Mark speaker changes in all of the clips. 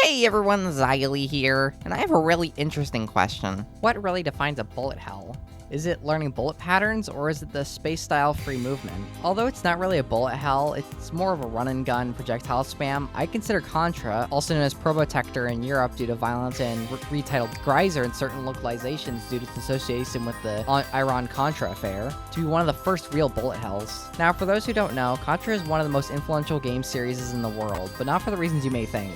Speaker 1: Hey everyone, Xylee here, and I have a really interesting question. What really defines a bullet hell? Is it learning bullet patterns, or is it the space-style free movement? Although it's not really a bullet hell, it's more of a run-and-gun projectile spam, I consider Contra, also known as Probotector in Europe due to violence and retitled Geyser in certain localizations due to its association with the Iran-Contra affair, to be one of the first real bullet hells. Now, for those who don't know, Contra is one of the most influential game series in the world, but not for the reasons you may think.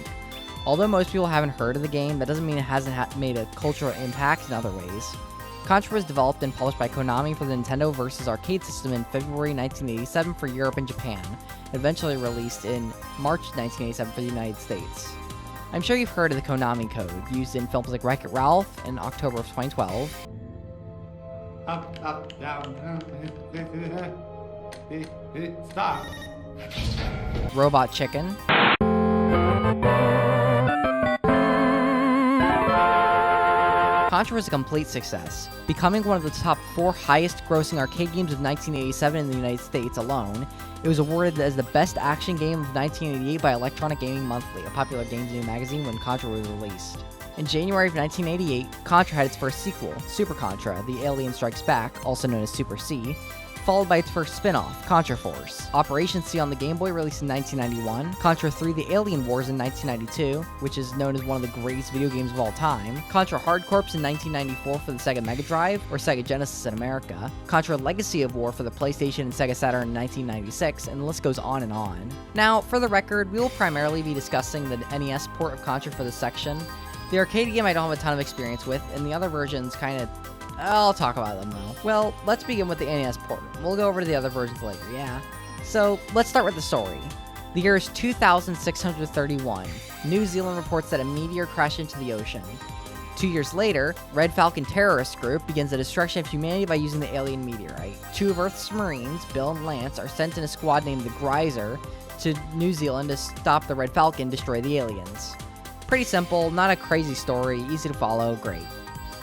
Speaker 1: Although most people haven't heard of the game, that doesn't mean it hasn't made a cultural impact in other ways. Contra was developed and published by Konami for the Nintendo vs. Arcade system in February 1987 for Europe and Japan, eventually released in March 1987 for the United States. I'm sure you've heard of the Konami code, used in films like Wreck-It Ralph in October of 2012.
Speaker 2: Up, down, stop.
Speaker 1: Robot Chicken. Contra was a complete success, becoming one of the top 4 highest-grossing arcade games of 1987 in the United States alone. It was awarded as the best action game of 1988 by Electronic Gaming Monthly, a popular games news magazine, when Contra was released. In January of 1988, Contra had its first sequel, Super Contra: The Alien Strikes Back, also known as Super C, followed by its first spin-off, Contra Force. Operation C on the Game Boy released in 1991, Contra 3 The Alien Wars in 1992, which is known as one of the greatest video games of all time, Contra Hard Corps in 1994 for the Sega Mega Drive, or Sega Genesis in America, Contra Legacy of War for the PlayStation and Sega Saturn in 1996, and the list goes on and on. Now, for the record, we will primarily be discussing the NES port of Contra for this section. The arcade game I don't have a ton of experience with, and the other versions kinda... I'll talk about them though. Well, let's begin with the NES port. We'll go over to the other versions later, yeah? So, let's start with the story. The year is 2631. New Zealand reports that a meteor crashed into the ocean. 2 years later, Red Falcon terrorist group begins the destruction of humanity by using the alien meteorite. 2 of Earth's Marines, Bill and Lance, are sent in a squad named the Geyser to New Zealand to stop the Red Falcon, destroy the aliens. Pretty simple, not a crazy story, easy to follow, great.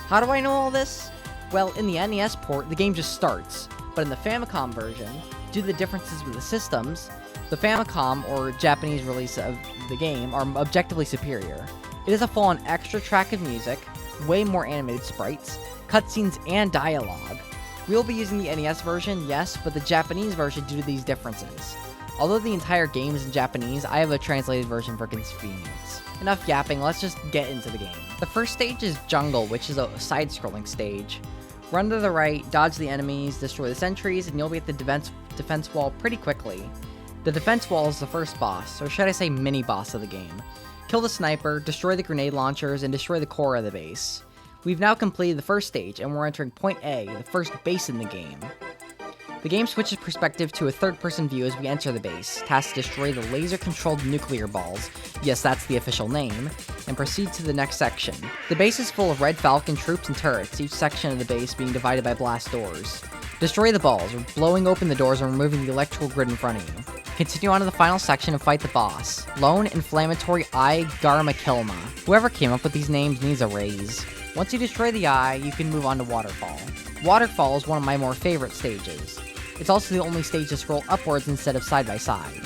Speaker 1: How do I know all this? Well, in the NES port, the game just starts, but in the Famicom version, due to the differences with the systems, the Famicom, or Japanese release of the game, are objectively superior. It is a full-on extra track of music, way more animated sprites, cutscenes, and dialogue. We'll be using the NES version, yes, but the Japanese version due to these differences. Although the entire game is in Japanese, I have a translated version for convenience. Enough yapping, let's just get into the game. The first stage is Jungle, which is a side-scrolling stage. Run to the right, dodge the enemies, destroy the sentries, and you'll be at the defense wall pretty quickly. The defense wall is the first boss, or should I say mini-boss of the game. Kill the sniper, destroy the grenade launchers, and destroy the core of the base. We've now completed the first stage, and we're entering Point A, the first base in the game. The game switches perspective to a third-person view as we enter the base, tasked to destroy the laser-controlled nuclear balls, yes, that's the official name, and proceed to the next section. The base is full of Red Falcon troops and turrets, each section of the base being divided by blast doors. Destroy the balls, blowing open the doors and removing the electrical grid in front of you. Continue on to the final section and fight the boss, Lone Inflammatory Eye Garma Kilma. Whoever came up with these names needs a raise. Once you destroy the eye, you can move on to Waterfall. Waterfall is one of my more favorite stages. It's also the only stage to scroll upwards instead of side by side.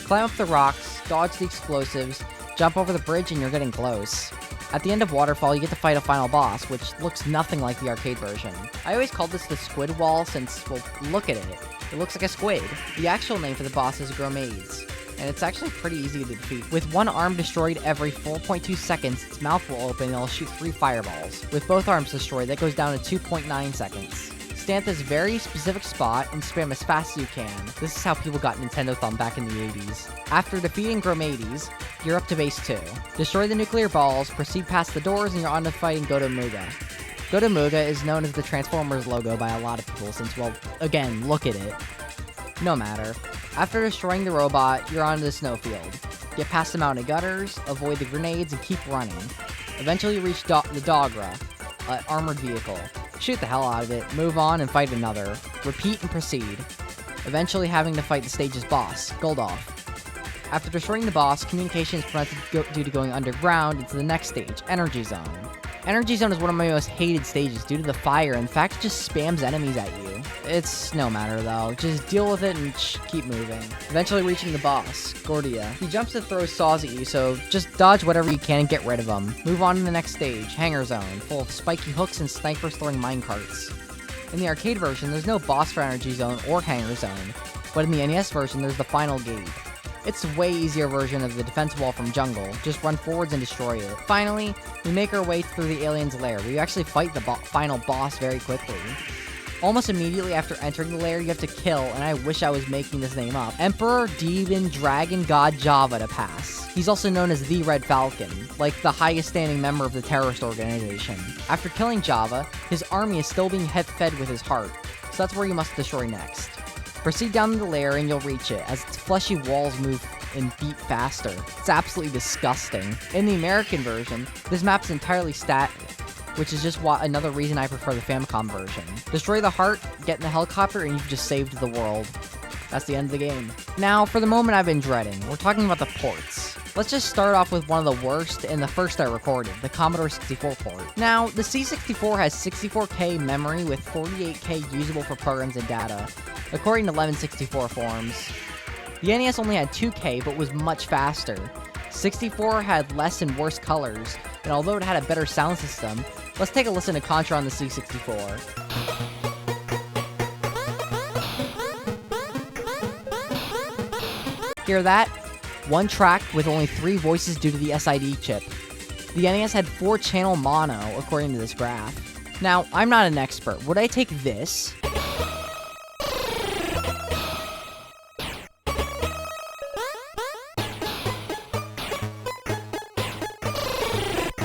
Speaker 1: Climb up the rocks, dodge the explosives, jump over the bridge, and you're getting close. At the end of Waterfall, you get to fight a final boss, which looks nothing like the arcade version. I always called this the Squid Wall since, well, look at it. It looks like a squid. The actual name for the boss is Gromades, and it's actually pretty easy to defeat. With one arm destroyed every 4.2 seconds, its mouth will open and it'll shoot 3 fireballs. With both arms destroyed, that goes down to 2.9 seconds. Stand at this very specific spot and spam as fast as you can. This is how people got Nintendo Thumb back in the 80s. After defeating Gromades, you're up to base 2. Destroy the nuclear balls, proceed past the doors, and you're on to fighting Gotomuga. Gotomuga is known as the Transformers logo by a lot of people since, well, again, look at it. No matter. After destroying the robot, you're on to the snowfield. Get past the mountain gutters, avoid the grenades, and keep running. Eventually you reach the Dogra, an armored vehicle. Shoot the hell out of it, move on, and fight another. Repeat and proceed. Eventually having to fight the stage's boss, Goldoff. After destroying the boss, communication is prevented due to going underground into the next stage, Energy Zone. Energy Zone is one of my most hated stages due to the fire, and in fact it just spams enemies at you. It's no matter though. Just deal with it and keep moving. Eventually reaching the boss, Gordia. He jumps and throws saws at you, so just dodge whatever you can and get rid of them. Move on to the next stage, Hangar Zone, full of spiky hooks and snipers throwing minecarts. In the arcade version, there's no boss for Energy Zone or Hangar Zone, but in the NES version, there's the final gate. It's a way easier version of the defense wall from Jungle. Just run forwards and destroy it. Finally, we make our way through the alien's lair, where you actually fight the final boss very quickly. Almost immediately after entering the lair, you have to kill, and I wish I was making this name up, Emperor Demon Dragon God Java to pass. He's also known as the Red Falcon, like the highest standing member of the terrorist organization. After killing Java, his army is still being fed with his heart, so that's where you must destroy next. Proceed down the lair and you'll reach it, as its fleshy walls move and beat faster. It's absolutely disgusting. In the American version, this map's entirely static, which is just another reason I prefer the Famicom version. Destroy the heart, get in the helicopter, and you've just saved the world. That's the end of the game. Now, for the moment I've been dreading, we're talking about the ports. Let's just start off with one of the worst and the first I recorded, the Commodore 64 port. Now, the C64 has 64K memory with 48K usable for programs and data, according to Lemon 64 forums. The NES only had 2K, but was much faster. 64 had less and worse colors, and although it had a better sound system, let's take a listen to Contra on the C64. Hear that? One track with only 3 voices due to the SID chip. The NES had 4-channel mono, according to this graph. Now, I'm not an expert. Would I take this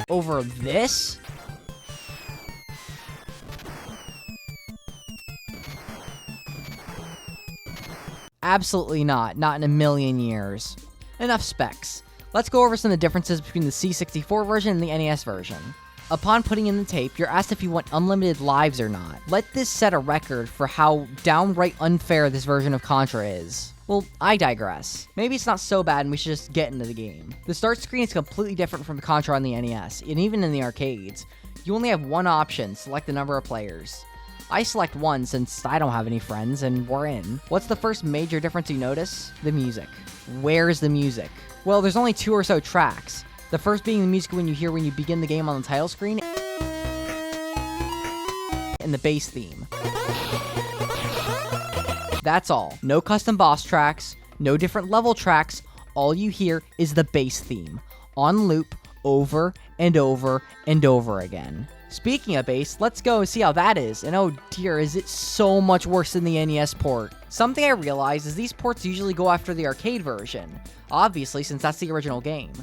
Speaker 1: over this? Absolutely not. Not in a million years. Enough specs. Let's go over some of the differences between the C64 version and the NES version. Upon putting in the tape, you're asked if you want unlimited lives or not. Let this set a record for how downright unfair this version of Contra is. Well, I digress. Maybe it's not so bad and we should just get into the game. The start screen is completely different from Contra on the NES, and even in the arcades. You only have one option, select the number of players. I select 1 since I don't have any friends, and we're in. What's the first major difference you notice? The music. Where's the music? Well, there's only 2 or so tracks. The first being the music when you begin the game on the title screen, and the bass theme. That's all. No custom boss tracks, no different level tracks, all you hear is the bass theme, on loop, over and over and over again. Speaking of bass, let's go see how that is, and oh dear, is it so much worse than the NES port. Something I realized is these ports usually go after the arcade version, obviously since that's the original game.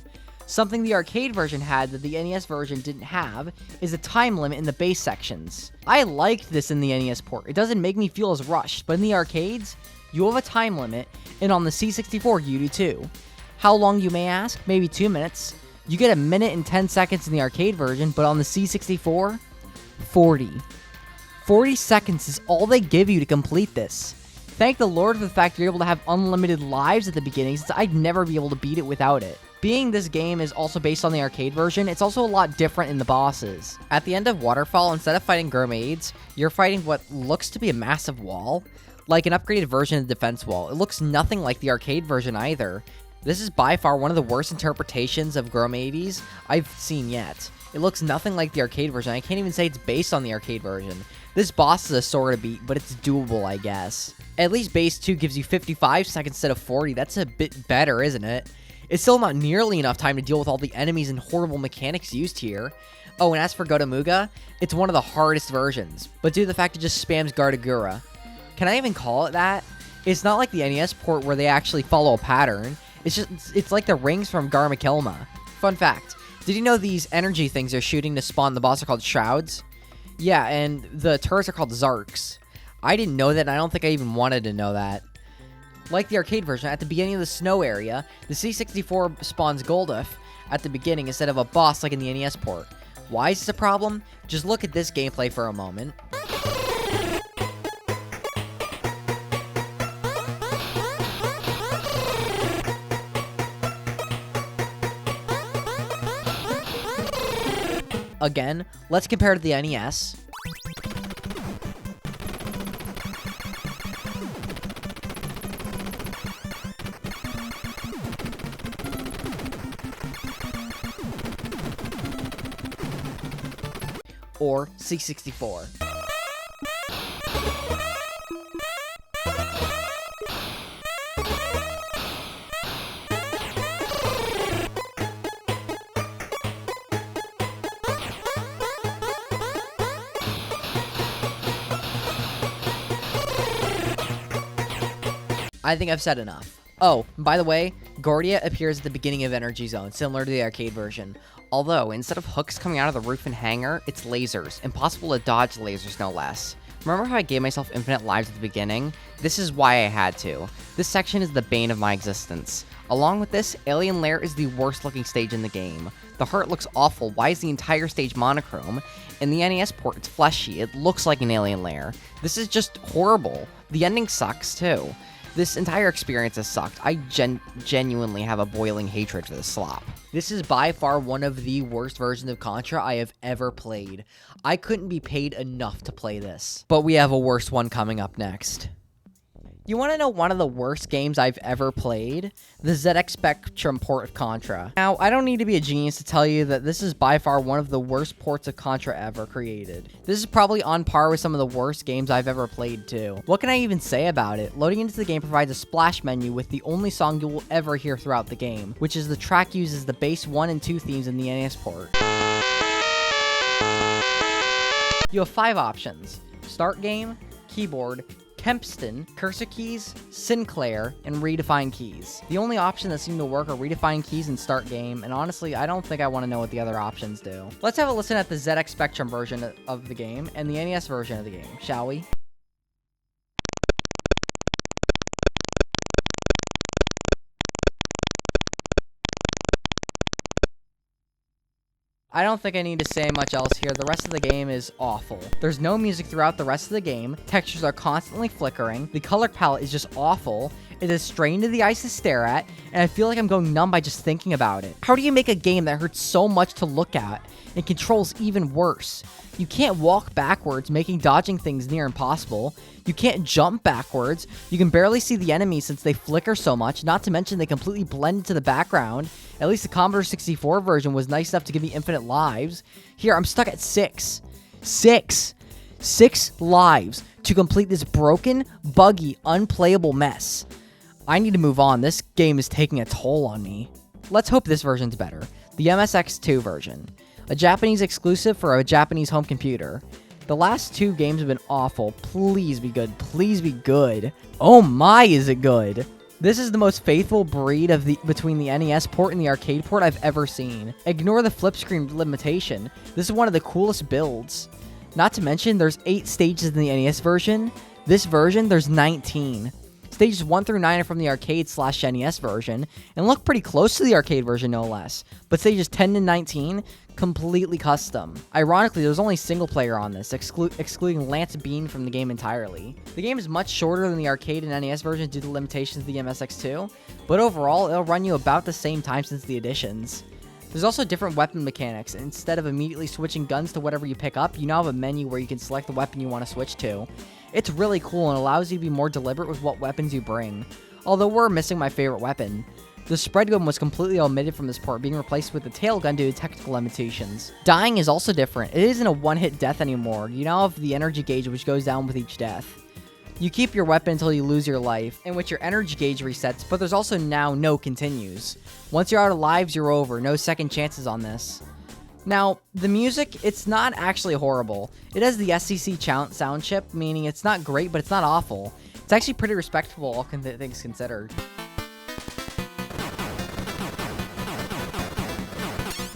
Speaker 1: Something the arcade version had that the NES version didn't have is a time limit in the bass sections. I liked this in the NES port. It doesn't make me feel as rushed, but in the arcades, you have a time limit, and on the C64 you do too. How long, you may ask? Maybe 2 minutes. You get 1 minute and 10 seconds in the arcade version, but on the C64, 40. 40 seconds is all they give you to complete this. Thank the Lord for the fact you're able to have unlimited lives at the beginning, since I'd never be able to beat it without it. Being this game is also based on the arcade version, it's also a lot different in the bosses. At the end of Waterfall, instead of fighting Grenades, you're fighting what looks to be a massive wall, like an upgraded version of the defense wall. It looks nothing like the arcade version either. This is by far one of the worst interpretations of Grenades I've seen yet. It looks nothing like the arcade version. I can't even say it's based on the arcade version. This boss is a sore to beat, but it's doable, I guess. At least base 2 gives you 55 seconds instead of 40. That's a bit better, isn't it? It's still not nearly enough time to deal with all the enemies and horrible mechanics used here. Oh, and as for Gotamuga, it's one of the hardest versions, but due to the fact it just spams Garderoba. Can I even call it that? It's not like the NES port where they actually follow a pattern. It's like the rings from Garmakilma. Fun fact, did you know these energy things they're shooting to spawn the boss are called Shrouds? Yeah, and the turrets are called Zarks. I didn't know that, and I don't think I even wanted to know that. Like the arcade version, at the beginning of the snow area, the C64 spawns Golduff at the beginning instead of a boss like in the NES port. Why is this a problem? Just look at this gameplay for a moment. Again, let's compare to the NES. or C64? I think I've said enough. Oh, by the way, Gordia appears at the beginning of Energy Zone, similar to the arcade version. Although, instead of hooks coming out of the roof and hangar, it's lasers. Impossible to dodge lasers, no less. Remember how I gave myself infinite lives at the beginning? This is why I had to. This section is the bane of my existence. Along with this, Alien Lair is the worst looking stage in the game. The heart looks awful. Why is the entire stage monochrome? In the NES port, it's fleshy. It looks like an Alien Lair. This is just horrible. The ending sucks, too. This entire experience has sucked. I genuinely have a boiling hatred for this slop. This is by far one of the worst versions of Contra I have ever played. I couldn't be paid enough to play this. But we have a worse one coming up next. You want to know one of the worst games I've ever played? The ZX Spectrum port of Contra. Now, I don't need to be a genius to tell you that this is by far one of the worst ports of Contra ever created. This is probably on par with some of the worst games I've ever played too. What can I even say about it? Loading into the game provides a splash menu with the only song you will ever hear throughout the game, which is the track used as the base 1 and 2 themes in the NES port. You have 5 options: Start Game, Keyboard, Kempston, Cursor Keys, Sinclair, and Redefine Keys. The only option that seemed to work are Redefine Keys and Start Game, and honestly, I don't think I want to know what the other options do. Let's have a listen at the ZX Spectrum version of the game and the NES version of the game, shall we? I don't think I need to say much else here. The rest of the game is awful. There's no music throughout the rest of the game. Textures are constantly flickering. The color palette is just awful. It is strained to the eyes to stare at, and I feel like I'm going numb by just thinking about it. How do you make a game that hurts so much to look at and controls even worse? You can't walk backwards, making dodging things near impossible. You can't jump backwards. You can barely see the enemies since they flicker so much, not to mention they completely blend into the background. At least the Commodore 64 version was nice enough to give me infinite lives. Here, I'm stuck at 6. 6 lives to complete this broken, buggy, unplayable mess. I need to move on. This game is taking a toll on me. Let's hope this version's better. The MSX2 version. A Japanese exclusive for a Japanese home computer. The last 2 games have been awful. Please be good. Please be good. Oh my, is it good. This is the most faithful breed of between the NES port and the arcade port I've ever seen. Ignore the flip screen limitation. This is one of the coolest builds. Not to mention, there's 8 stages in the NES version. This version, there's 19. Stages 1 through 9 are from the arcade/NES version, and look pretty close to the arcade version, no less. But stages 10 to 19, completely custom. Ironically, there's only single player on this, excluding Lance Bean from the game entirely. The game is much shorter than the arcade and NES version due to the limitations of the MSX2, but overall, it'll run you about the same time since the additions. There's also different weapon mechanics. Instead of immediately switching guns to whatever you pick up, you now have a menu where you can select the weapon you want to switch to. It's really cool and allows you to be more deliberate with what weapons you bring. Although we're missing my favorite weapon. The spread gun was completely omitted from this port, being replaced with the tail gun due to technical limitations. Dying is also different. It isn't a one-hit death anymore. You now have the energy gauge, which goes down with each death. You keep your weapon until you lose your life, in which your energy gauge resets, but there's also now no continues. Once you're out of lives, you're over. No second chances on this. Now, the music, it's not actually horrible. It has the SCC sound chip, meaning it's not great, but it's not awful. It's actually pretty respectable, all things considered.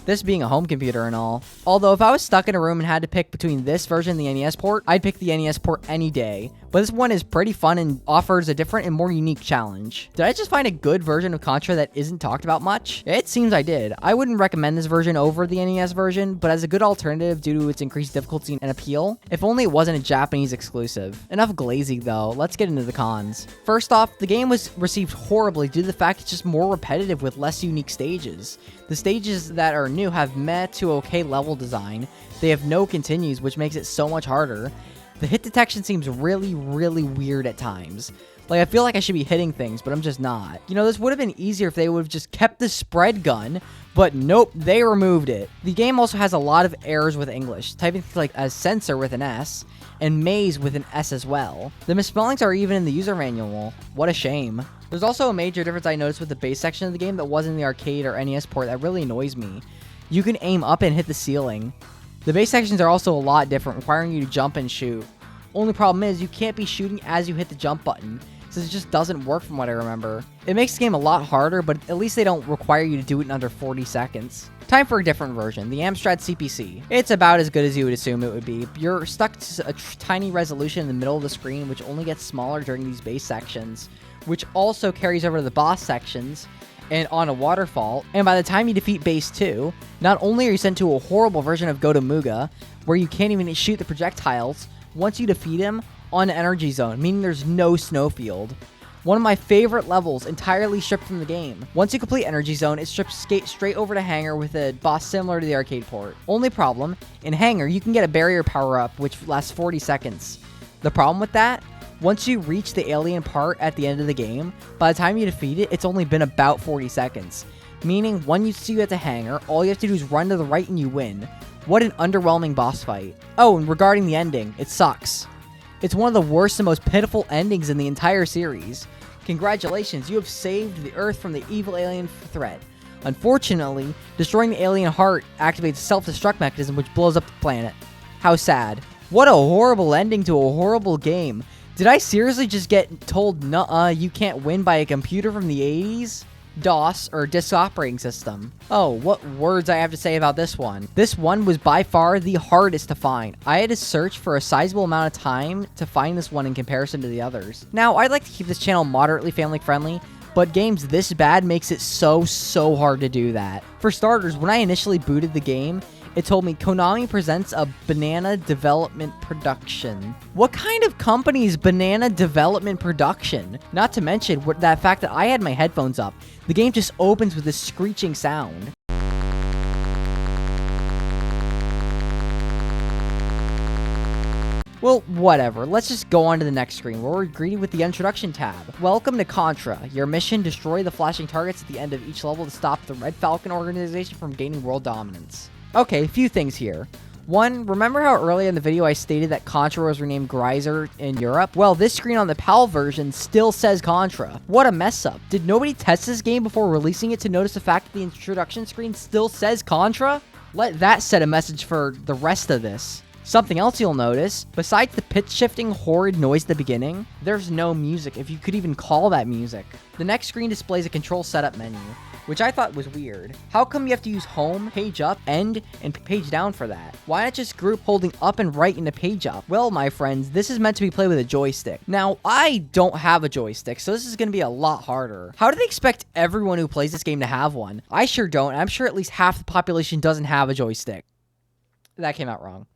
Speaker 1: This being a home computer and all. Although if I was stuck in a room and had to pick between this version and the NES port, I'd pick the NES port any day. But this one is pretty fun and offers a different and more unique challenge. Did I just find a good version of Contra that isn't talked about much? It seems I did. I wouldn't recommend this version over the NES version, but as a good alternative due to its increased difficulty and appeal, if only it wasn't a Japanese exclusive. Enough glazing though, let's get into the cons. First off, the game was received horribly due to the fact it's just more repetitive with less unique stages. The stages that are new have meh to okay level design. They have no continues, which makes it so much harder. The hit detection seems really weird at times. Like, I feel like I should be hitting things, but I'm just not. You know, this would have been easier if they would have just kept the spread gun, but nope, they removed it. The game also has a lot of errors with English, typing things like a sensor with an S, and maze with an S as well. The misspellings are even in the user manual. What a shame. There's also a major difference I noticed with the base section of the game that wasn't in the arcade or NES port that really annoys me. You can aim up and hit the ceiling. The base sections are also a lot different, requiring you to jump and shoot. Only problem is you can't be shooting as you hit the jump button, since it just doesn't work from what I remember. It makes the game a lot harder, but at least they don't require you to do it in under 40 seconds. Time for a different version, the Amstrad CPC. It's about as good as you would assume it would be. You're stuck to a tiny resolution in the middle of the screen, which only gets smaller during these base sections, which also carries over to the boss sections and on a waterfall. And by the time you defeat base 2, not only are you sent to a horrible version of Gotomuga, where you can't even shoot the projectiles, once you defeat him, on an energy zone, meaning there's no snowfield. One of my favorite levels, entirely stripped from the game. Once you complete Energy Zone, it strips straight over to Hangar with a boss similar to the arcade port. Only problem, in Hangar, you can get a barrier power-up, which lasts 40 seconds. The problem with that? Once you reach the alien part at the end of the game, by the time you defeat it, it's only been about 40 seconds. Meaning, when you see you at the Hangar, all you have to do is run to the right and you win. What an underwhelming boss fight. Oh, and regarding the ending, it sucks. It's one of the worst and most pitiful endings in the entire series. Congratulations, you have saved the Earth from the evil alien threat. Unfortunately, destroying the alien heart activates a self-destruct mechanism which blows up the planet. How sad. What a horrible ending to a horrible game. Did I seriously just get told, nuh-uh, you can't win by a computer from the 80s? DOS, or Disk Operating System. Oh, what words I have to say about this one. This one was by far the hardest to find. I had to search for a sizable amount of time to find this one in comparison to the others. Now, I'd like to keep this channel moderately family friendly, but games this bad makes it so hard to do that. For starters, when I initially booted the game, it told me Konami presents a Banana Development Production. What kind of company is Banana Development Production? Not to mention that fact that I had my headphones up. The game just opens with this screeching sound. Well, whatever. Let's just go on to the next screen, where we're greeted with the Introduction tab. Welcome to Contra. Your mission, destroy the flashing targets at the end of each level to stop the Red Falcon organization from gaining world dominance. Okay, a few things here. One, remember how earlier in the video I stated that Contra was renamed Greiser in Europe? Well, this screen on the PAL version still says Contra. What a mess up. Did nobody test this game before releasing it to notice the fact that the introduction screen still says Contra? Let that set a message for the rest of this. Something else you'll notice, besides the pitch-shifting horrid noise at the beginning, there's no music, if you could even call that music. The next screen displays a control setup menu, which I thought was weird. How come you have to use home, page up, end, and page down for that? Why not just group holding up and right into page up? Well, my friends, this is meant to be played with a joystick. Now, I don't have a joystick, so this is going to be a lot harder. How do they expect everyone who plays this game to have one? I sure don't, and I'm sure at least half the population doesn't have a joystick. That came out wrong.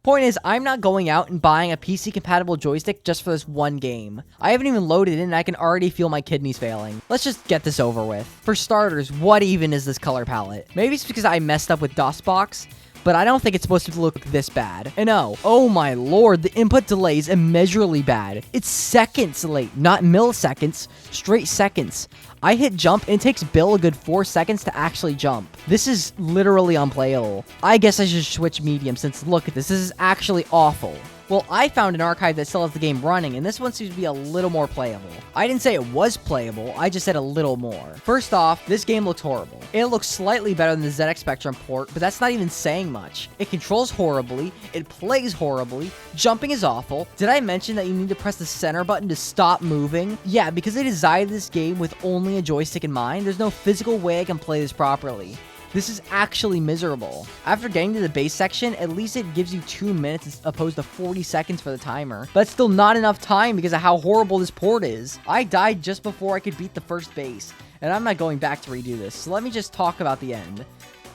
Speaker 1: Point is, I'm not going out and buying a PC-compatible joystick just for this one game. I haven't even loaded it and I can already feel my kidneys failing. Let's just get this over with. For starters, what even is this color palette? Maybe it's because I messed up with DOSBox, but I don't think it's supposed to look this bad. And oh my lord, the input delay is immeasurably bad. It's seconds late, not milliseconds, straight seconds. I hit jump, and it takes Bill a good 4 seconds to actually jump. This is literally unplayable. I guess I should switch medium, since look at this is actually awful. Well, I found an archive that still has the game running, and this one seems to be a little more playable. I didn't say it was playable, I just said a little more. First off, this game looks horrible. It looks slightly better than the ZX Spectrum port, but that's not even saying much. It controls horribly, it plays horribly, jumping is awful. Did I mention that you need to press the center button to stop moving? Yeah, because they designed this game with only a joystick in mind, there's no physical way I can play this properly. This is actually miserable. After getting to the base section, at least it gives you 2 minutes as opposed to 40 seconds for the timer. But it's still not enough time because of how horrible this port is. I died just before I could beat the first base, and I'm not going back to redo this, so let me just talk about the end.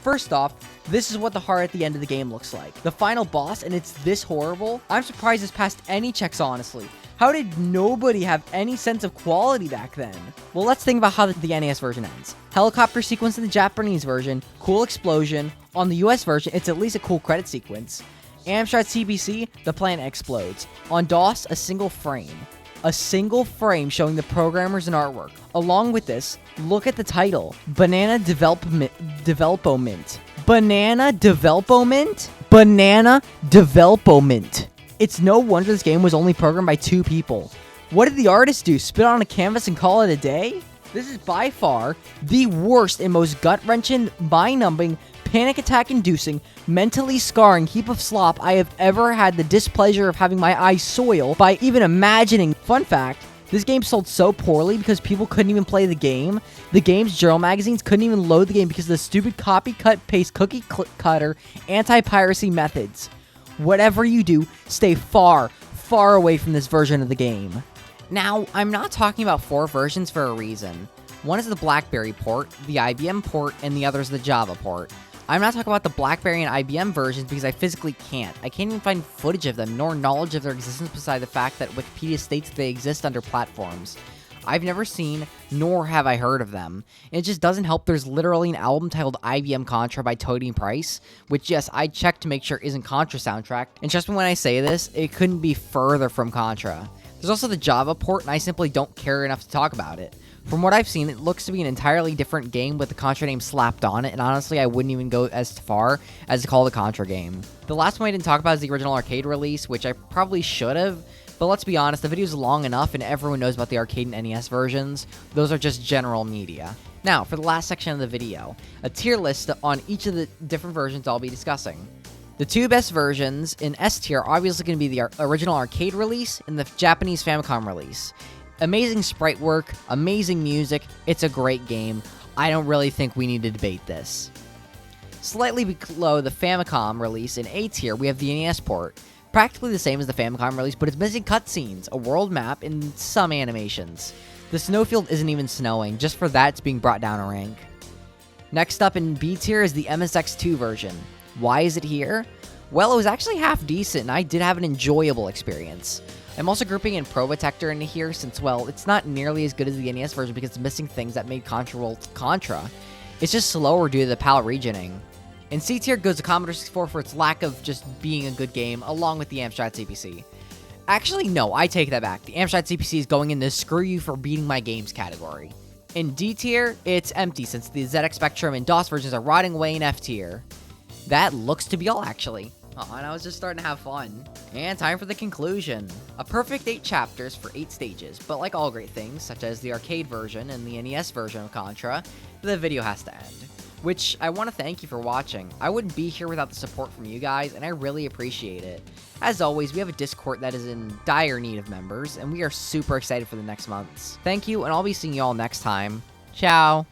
Speaker 1: First off, this is what the heart at the end of the game looks like. The final boss, and it's this horrible? I'm surprised this passed any checks, honestly. How did nobody have any sense of quality back then? Well, let's think about how the NES version ends. Helicopter sequence in the Japanese version, cool explosion. On the US version, it's at least a cool credit sequence. Amstrad CPC, the planet explodes. On DOS, a single frame. a single frame showing the programmers and artwork. Along with this, look at the title, Banana Development. Banana Development? Banana Development. It's no wonder this game was only programmed by 2 people. What did the artist do? Spit on a canvas and call it a day? This is by far the worst and most gut-wrenching, mind-numbing, panic attack-inducing, mentally scarring heap of slop I have ever had the displeasure of having my eyes soil by even imagining. Fun fact, this game sold so poorly because people couldn't even play the game. The game's journal magazines couldn't even load the game because of the stupid copy, cut, paste, cookie cutter, anti-piracy methods. Whatever you do, stay far, far away from this version of the game. Now, I'm not talking about 4 versions for a reason. One is the BlackBerry port, the IBM port, and the other is the Java port. I'm not talking about the BlackBerry and IBM versions because I physically can't. I can't even find footage of them, nor knowledge of their existence beside the fact that Wikipedia states that they exist under platforms. I've never seen, nor have I heard of them. And it just doesn't help there's literally an album titled IBM Contra by Toady Price, which, yes, I checked to make sure isn't Contra soundtrack. And trust me when I say this, it couldn't be further from Contra. There's also the Java port, and I simply don't care enough to talk about it. From what I've seen, it looks to be an entirely different game with the Contra name slapped on it, and honestly, I wouldn't even go as far as to call it a Contra game. The last one I didn't talk about is the original arcade release, which I probably should have, but let's be honest, the video's long enough and everyone knows about the arcade and NES versions. Those are just general media. Now, for the last section of the video, a tier list on each of the different versions I'll be discussing. The 2 best versions in S tier are obviously going to be the original arcade release and the Japanese Famicom release. Amazing sprite work, amazing music, it's a great game. I don't really think we need to debate this. Slightly below the Famicom release in A tier, we have the NES port. Practically the same as the Famicom release, but it's missing cutscenes, a world map, and some animations. The snowfield isn't even snowing, just for that it's being brought down a rank. Next up in B tier is the MSX2 version. Why is it here? Well, it was actually half decent, and I did have an enjoyable experience. I'm also grouping in Probotector into here since, well, it's not nearly as good as the NES version because it's missing things that made Contra well Contra. It's just slower due to the PAL regioning. In C tier goes the Commodore 64 for its lack of just being a good game, along with the Amstrad CPC. Actually, no, I take that back. The Amstrad CPC is going in the screw you for beating my games category. In D tier, it's empty since the ZX Spectrum and DOS versions are rotting away in F tier. That looks to be all, actually. And I was just starting to have fun. And time for the conclusion. A perfect 8 chapters for 8 stages, but like all great things, such as the arcade version and the NES version of Contra, the video has to end. Which, I want to thank you for watching. I wouldn't be here without the support from you guys, and I really appreciate it. As always, we have a Discord that is in dire need of members, and we are super excited for the next months. Thank you, and I'll be seeing you all next time. Ciao!